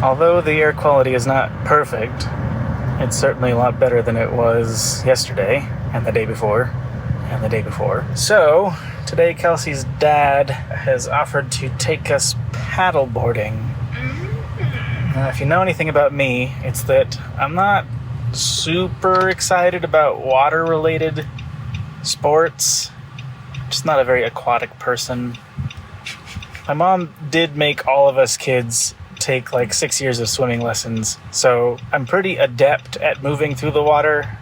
Although the air quality is not perfect, it's certainly a lot better than it was yesterday, and the day before, and the day before. So, today Kelsey's dad has offered to take us paddleboarding. Now, if you know anything about me, it's that I'm not super excited about water-related sports. I'm just not a very aquatic person. My mom did make all of us kids take like 6 years of swimming lessons, so I'm pretty adept at moving through the water.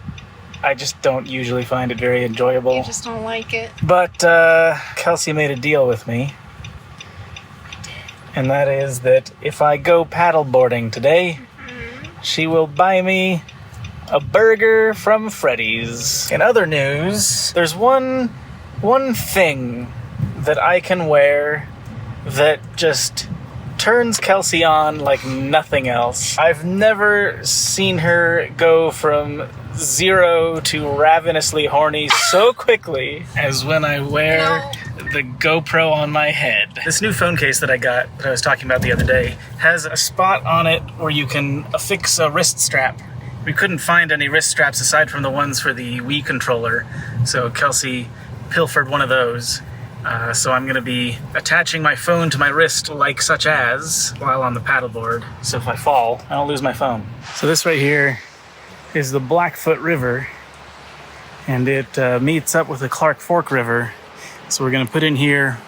I just don't usually find it very enjoyable. You just don't like it. But Kelsey made a deal with me. And that is that if I go paddleboarding today, she will buy me a burger from Freddy's. In other news, there's one thing that I can wear that just turns Kelsey on like nothing else. I've never seen her go from 0 to ravenously horny so quickly as when I wear the GoPro on my head. This new phone case that I got, that I was talking about the other day, has a spot on it where you can affix a wrist strap. We couldn't find any wrist straps aside from the ones for the Wii controller, so Kelsey pilfered one of those. So I'm going to be attaching my phone to my wrist like such as while on the paddleboard, so if I fall, I don't lose my phone. So this right here is the Blackfoot River, and it meets up with the Clark Fork River. So we're going to put in here,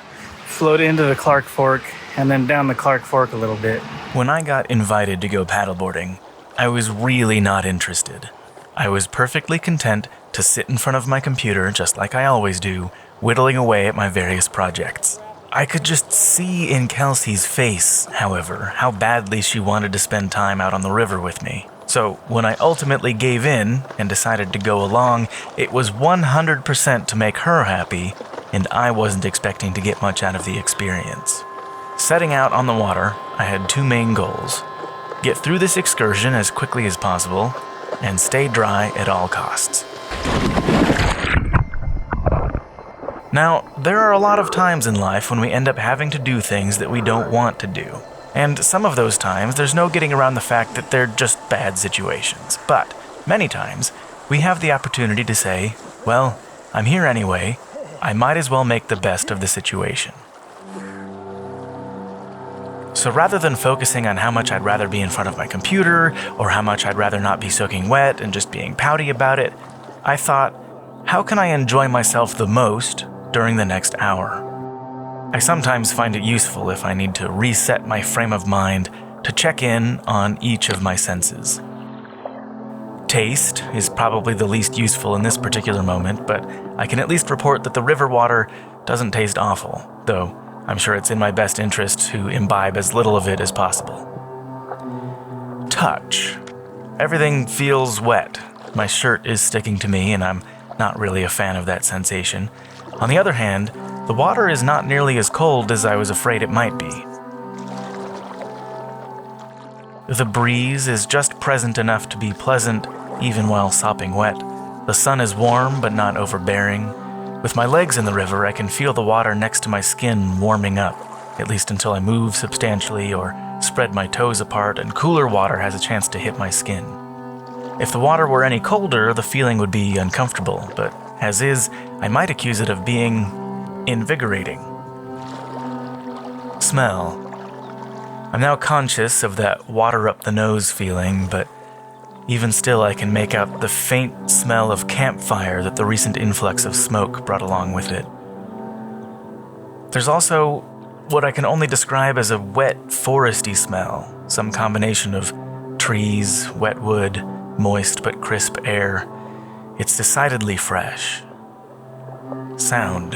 float into the Clark Fork, and then down the Clark Fork a little bit. When I got invited to go paddleboarding, I was really not interested. I was perfectly content to sit in front of my computer, just like I always do, whittling away at my various projects. I could just see in Kelsey's face, however, how badly she wanted to spend time out on the river with me. So when I ultimately gave in and decided to go along, it was 100% to make her happy, and I wasn't expecting to get much out of the experience. Setting out on the water, I had two main goals: get through this excursion as quickly as possible, and stay dry at all costs. Now, there are a lot of times in life when we end up having to do things that we don't want to do. And some of those times, there's no getting around the fact that they're just bad situations. But many times, we have the opportunity to say, well, I'm here anyway, I might as well make the best of the situation. So rather than focusing on how much I'd rather be in front of my computer, or how much I'd rather not be soaking wet and just being pouty about it, I thought, how can I enjoy myself the most during the next hour? I sometimes find it useful if I need to reset my frame of mind to check in on each of my senses. Taste is probably the least useful in this particular moment, but I can at least report that the river water doesn't taste awful, though I'm sure it's in my best interest to imbibe as little of it as possible. Touch. Everything feels wet. My shirt is sticking to me, and I'm not really a fan of that sensation. On the other hand, the water is not nearly as cold as I was afraid it might be. The breeze is just present enough to be pleasant, even while sopping wet. The sun is warm but not overbearing. With my legs in the river, I can feel the water next to my skin warming up, at least until I move substantially or spread my toes apart and cooler water has a chance to hit my skin. If the water were any colder, the feeling would be uncomfortable, but as is, I might accuse it of being invigorating. Smell. I'm now conscious of that water up the nose feeling, but even still I can make out the faint smell of campfire that the recent influx of smoke brought along with it. There's also what I can only describe as a wet, foresty smell, some combination of trees, wet wood, moist but crisp air. It's decidedly fresh. Sound.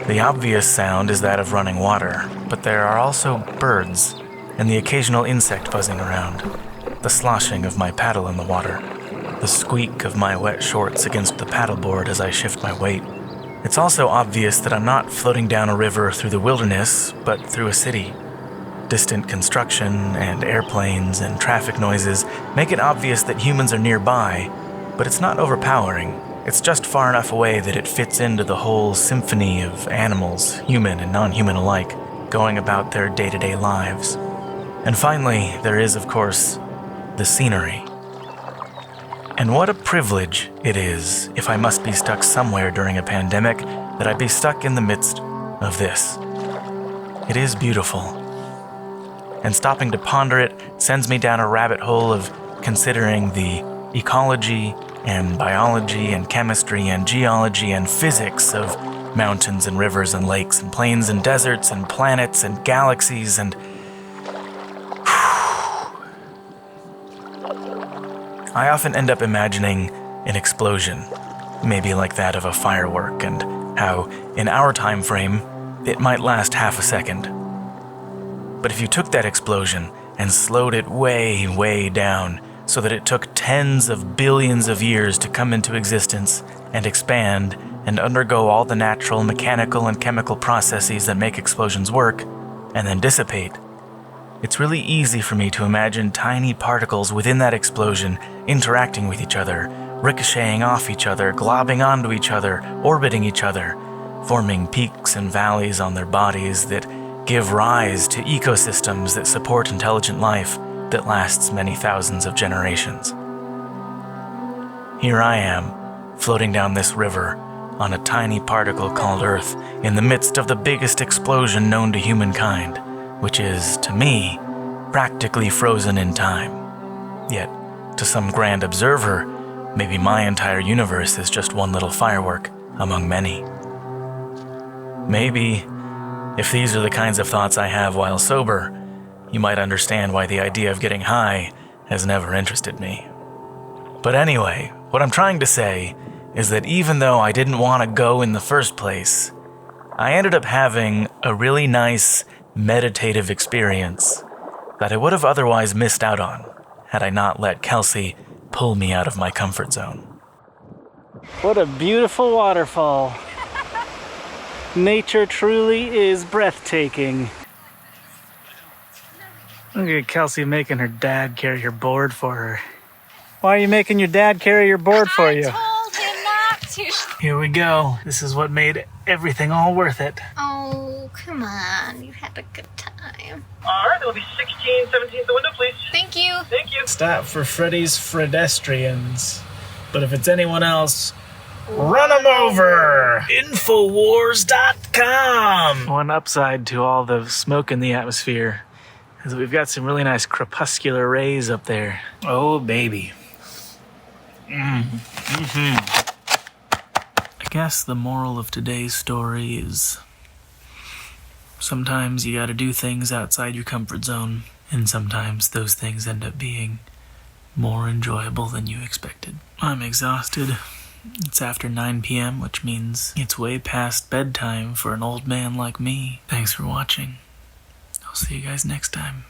The obvious sound is that of running water, but there are also birds and the occasional insect buzzing around, the sloshing of my paddle in the water, the squeak of my wet shorts against the paddleboard as I shift my weight. It's also obvious that I'm not floating down a river through the wilderness, but through a city. Distant construction and airplanes and traffic noises make it obvious that humans are nearby, but it's not overpowering. It's just far enough away that it fits into the whole symphony of animals, human and non-human alike, going about their day-to-day lives. And finally, there is, of course, the scenery. And what a privilege it is, if I must be stuck somewhere during a pandemic, that I be stuck in the midst of this. It is beautiful. And stopping to ponder it sends me down a rabbit hole of considering the ecology and biology and chemistry and geology and physics of mountains and rivers and lakes and plains and deserts and planets and galaxies and... I often end up imagining an explosion, maybe like that of a firework, and how, in our time frame, it might last half a second. But if you took that explosion and slowed it way, way down, so that it took tens of billions of years to come into existence and expand and undergo all the natural, mechanical, and chemical processes that make explosions work, and then dissipate, it's really easy for me to imagine tiny particles within that explosion interacting with each other, ricocheting off each other, globbing onto each other, orbiting each other, forming peaks and valleys on their bodies that give rise to ecosystems that support intelligent life that lasts many thousands of generations. Here I am, floating down this river on a tiny particle called Earth in the midst of the biggest explosion known to humankind, which is, to me, practically frozen in time. Yet, to some grand observer, maybe my entire universe is just one little firework among many. Maybe, if these are the kinds of thoughts I have while sober, you might understand why the idea of getting high has never interested me. But anyway, what I'm trying to say is that even though I didn't want to go in the first place, I ended up having a really nice meditative experience that I would have otherwise missed out on had I not let Kelsey pull me out of my comfort zone. What a beautiful waterfall. Nature truly is breathtaking. Look at Kelsey making her dad carry her board for her. Why are you making your dad carry your board for you? I told him not to. Here we go. This is what made everything all worth it. Oh, come on. You had a good time. All right, there will be 16, 17 at the window, please. Thank you. Thank you. Stop for Freddy's Fredestrians. But if it's anyone else, run them over! Infowars.com! One upside to all the smoke in the atmosphere is that we've got some really nice crepuscular rays up there. Oh, baby. I guess the moral of today's story is sometimes you gotta do things outside your comfort zone, and sometimes those things end up being more enjoyable than you expected. I'm exhausted. It's after 9 p.m., which means it's way past bedtime for an old man like me. Thanks for watching. I'll see you guys next time.